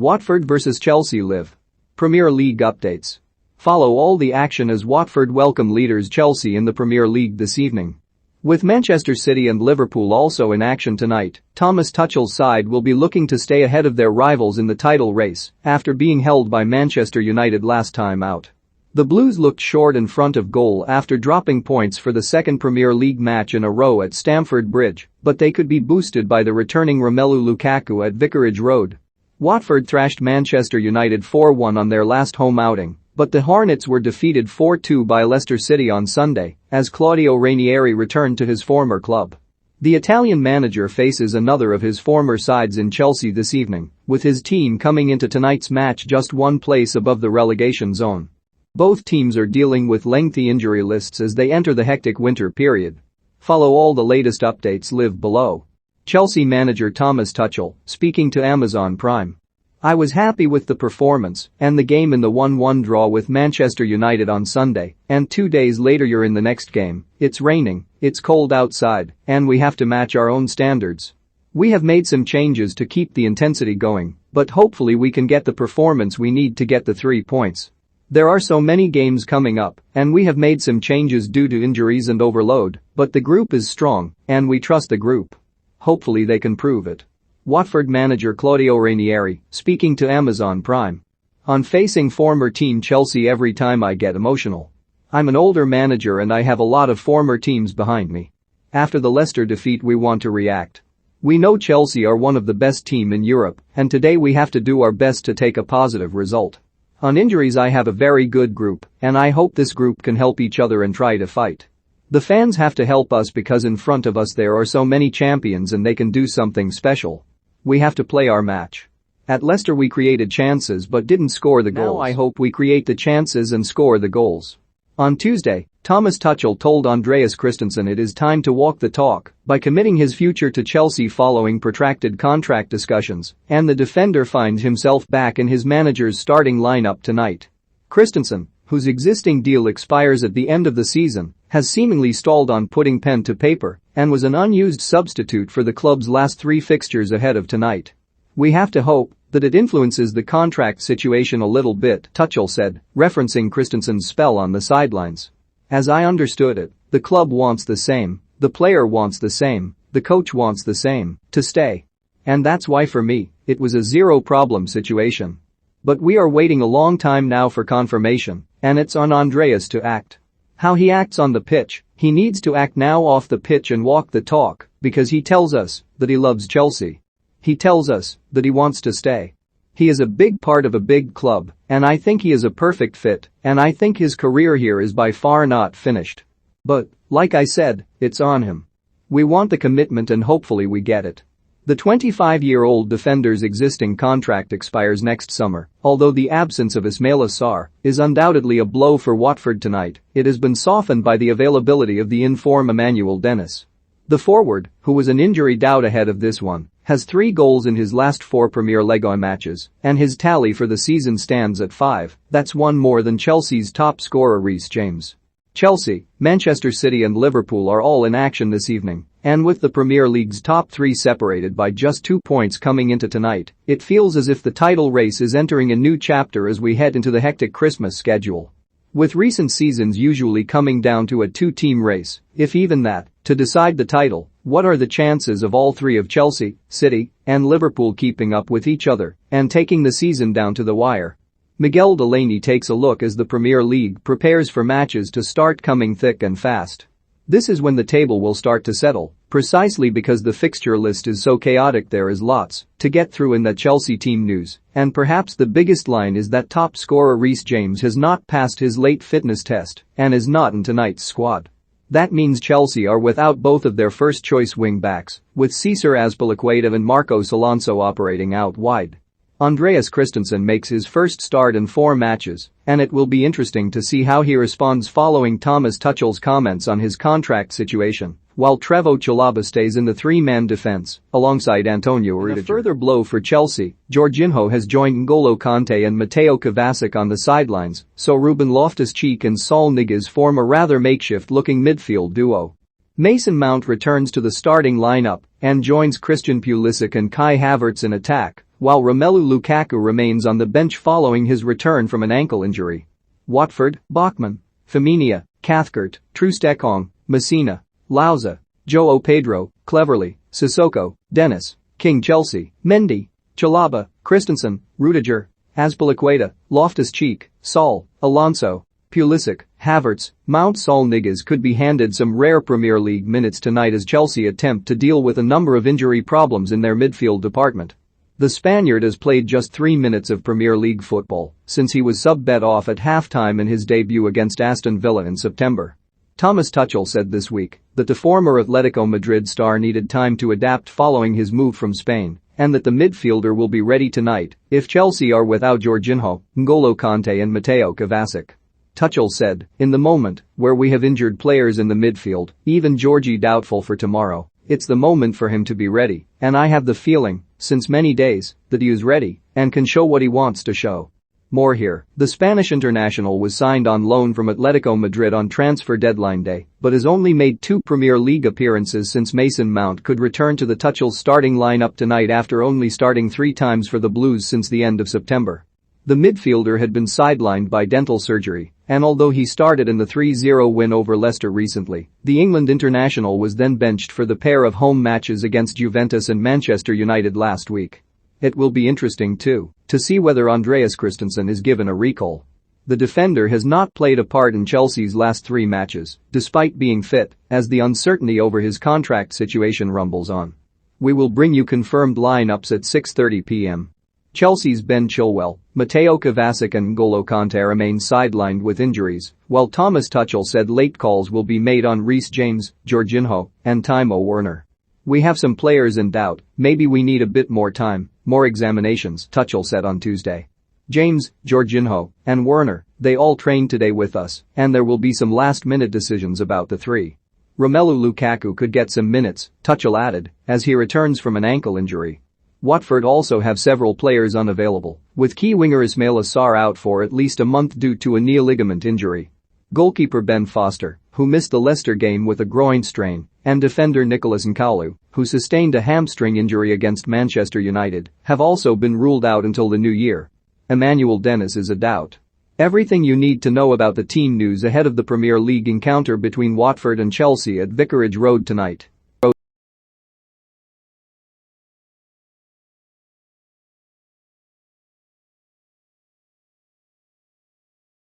Watford vs Chelsea Live. Premier League updates. Follow all the action as Watford welcome leaders Chelsea in the Premier League this evening. With Manchester City and Liverpool also in action tonight, Thomas Tuchel's side will be looking to stay ahead of their rivals in the title race after being held by Manchester United last time out. The Blues looked short in front of goal after dropping points for the second Premier League match in a row at Stamford Bridge, but they could be boosted by the returning Romelu Lukaku at Vicarage Road. Watford thrashed Manchester United 4-1 on their last home outing, but the Hornets were defeated 4-2 by Leicester City on Sunday as Claudio Ranieri returned to his former club. The Italian manager faces another of his former sides in Chelsea this evening, with his team coming into tonight's match just one place above the relegation zone. Both teams are dealing with lengthy injury lists as they enter the hectic winter period. Follow all the latest updates live below. Chelsea manager Thomas Tuchel, speaking to Amazon Prime. I was happy with the performance and the game in the 1-1 draw with Manchester United on Sunday, and 2 days later you're in the next game, it's raining, it's cold outside, and we have to match our own standards. We have made some changes to keep the intensity going, but hopefully we can get the performance we need to get the 3 points. There are so many games coming up, and we have made some changes due to injuries and overload, but the group is strong, and we trust the group. Hopefully they can prove it. Watford manager Claudio Ranieri, speaking to Amazon Prime. On facing former team Chelsea every time I get emotional. I'm an older manager and I have a lot of former teams behind me. After the Leicester defeat we want to react. We know Chelsea are one of the best team in Europe, and today we have to do our best to take a positive result. On injuries I have a very good group, and I hope this group can help each other and try to fight. The fans have to help us because in front of us there are so many champions and they can do something special. We have to play our match. At Leicester we created chances but didn't score the goals. Now I hope we create the chances and score the goals. On Tuesday, Thomas Tuchel told Andreas Christensen it is time to walk the talk by committing his future to Chelsea following protracted contract discussions, and the defender finds himself back in his manager's starting lineup tonight. Christensen, whose existing deal expires at the end of the season, has seemingly stalled on putting pen to paper and was an unused substitute for the club's last 3 fixtures ahead of tonight. We have to hope that it influences the contract situation a little bit, Tuchel said, referencing Christensen's spell on the sidelines. As I understood it, the club wants the same, the player wants the same, the coach wants the same, to stay. And that's why for me, it was a zero-problem situation. But we are waiting a long time now for confirmation, and it's on Andreas to act. How he acts on the pitch, he needs to act now off the pitch and walk the talk, because he tells us that he loves Chelsea. He tells us that he wants to stay. He is a big part of a big club, and I think he is a perfect fit, and I think his career here is by far not finished. But, like I said, it's on him. We want the commitment and hopefully we get it. The 25-year-old defender's existing contract expires next summer, although the absence of Ismaila Sarr is undoubtedly a blow for Watford tonight, it has been softened by the availability of the in-form Emmanuel Dennis. The forward, who was an injury doubt ahead of this one, has 3 goals in his last 4 Premier League matches, and his tally for the season stands at 5, that's 1 more than Chelsea's top scorer Reece James. Chelsea, Manchester City and Liverpool are all in action this evening, and with the Premier League's top 3 separated by just 2 points coming into tonight, it feels as if the title race is entering a new chapter as we head into the hectic Christmas schedule. With recent seasons usually coming down to a 2-team race, if even that, to decide the title, what are the chances of all 3 of Chelsea, City, and Liverpool keeping up with each other and taking the season down to the wire? Miguel Delaney takes a look as the Premier League prepares for matches to start coming thick and fast. This is when the table will start to settle, precisely because the fixture list is so chaotic. There is lots to get through in that Chelsea team news, and perhaps the biggest line is that top scorer Reece James has not passed his late fitness test and is not in tonight's squad. That means Chelsea are without both of their first-choice wing-backs, with Cesar Azpilicueta and Marcos Alonso operating out wide. Andreas Christensen makes his first start in 4 matches, and it will be interesting to see how he responds following Thomas Tuchel's comments on his contract situation, while Trevoh Chalobah stays in the 3-man defense, alongside Antonio Rudiger. A further blow for Chelsea, Jorginho has joined N'Golo Kanté and Mateo Kovacic on the sidelines, so Ruben Loftus-Cheek and Saul Niguez form a rather makeshift-looking midfield duo. Mason Mount returns to the starting lineup and joins Christian Pulisic and Kai Havertz in attack, while Romelu Lukaku remains on the bench following his return from an ankle injury. Watford, Bachmann, Femenia, Cathcart, Troost-Ekong, Messina, Louza, João Pedro, Cleverley, Sissoko, Dennis, King Chelsea, Mendy, Chalobah, Christensen, Rudiger, Azpilicueta, Loftus-Cheek, Saul, Alonso, Pulisic, Havertz, Mount Saul Niguez could be handed some rare Premier League minutes tonight as Chelsea attempt to deal with a number of injury problems in their midfield department. The Spaniard has played just 3 minutes of Premier League football since he was subbed off at halftime in his debut against Aston Villa in September. Thomas Tuchel said this week that the former Atletico Madrid star needed time to adapt following his move from Spain and that the midfielder will be ready tonight if Chelsea are without Jorginho, N'Golo Kante and Mateo Kovacic. Tuchel said, "In the moment where we have injured players in the midfield, even Georgie doubtful for tomorrow, it's the moment for him to be ready, and I have the feeling, since many days, that he is ready and can show what he wants to show." More here, the Spanish international was signed on loan from Atletico Madrid on transfer deadline day but has only made 2 Premier League appearances since Mason Mount could return to the Tuchel's starting lineup tonight after only starting 3 times for the Blues since the end of September. The midfielder had been sidelined by dental surgery, and although he started in the 3-0 win over Leicester recently, the England international was then benched for the pair of home matches against Juventus and Manchester United last week. It will be interesting, too, to see whether Andreas Christensen is given a recall. The defender has not played a part in Chelsea's last 3 matches, despite being fit, as the uncertainty over his contract situation rumbles on. We will bring you confirmed lineups at 6:30 p.m. Chelsea's Ben Chilwell, Mateo Kovacic and N'Golo Kante remain sidelined with injuries, while Thomas Tuchel said late calls will be made on Reece James, Jorginho, and Timo Werner. "We have some players in doubt, maybe we need a bit more time, more examinations," Tuchel said on Tuesday. "James, Jorginho, and Werner, they all trained today with us, and there will be some last-minute decisions about the 3. Romelu Lukaku could get some minutes," Tuchel added, as he returns from an ankle injury. Watford also have several players unavailable, with key winger Ismail Assar out for at least a month due to a knee ligament injury. Goalkeeper Ben Foster, who missed the Leicester game with a groin strain, and defender Nicolas N'Kalu, who sustained a hamstring injury against Manchester United, have also been ruled out until the new year. Emmanuel Dennis is a doubt. Everything you need to know about the team news ahead of the Premier League encounter between Watford and Chelsea at Vicarage Road tonight.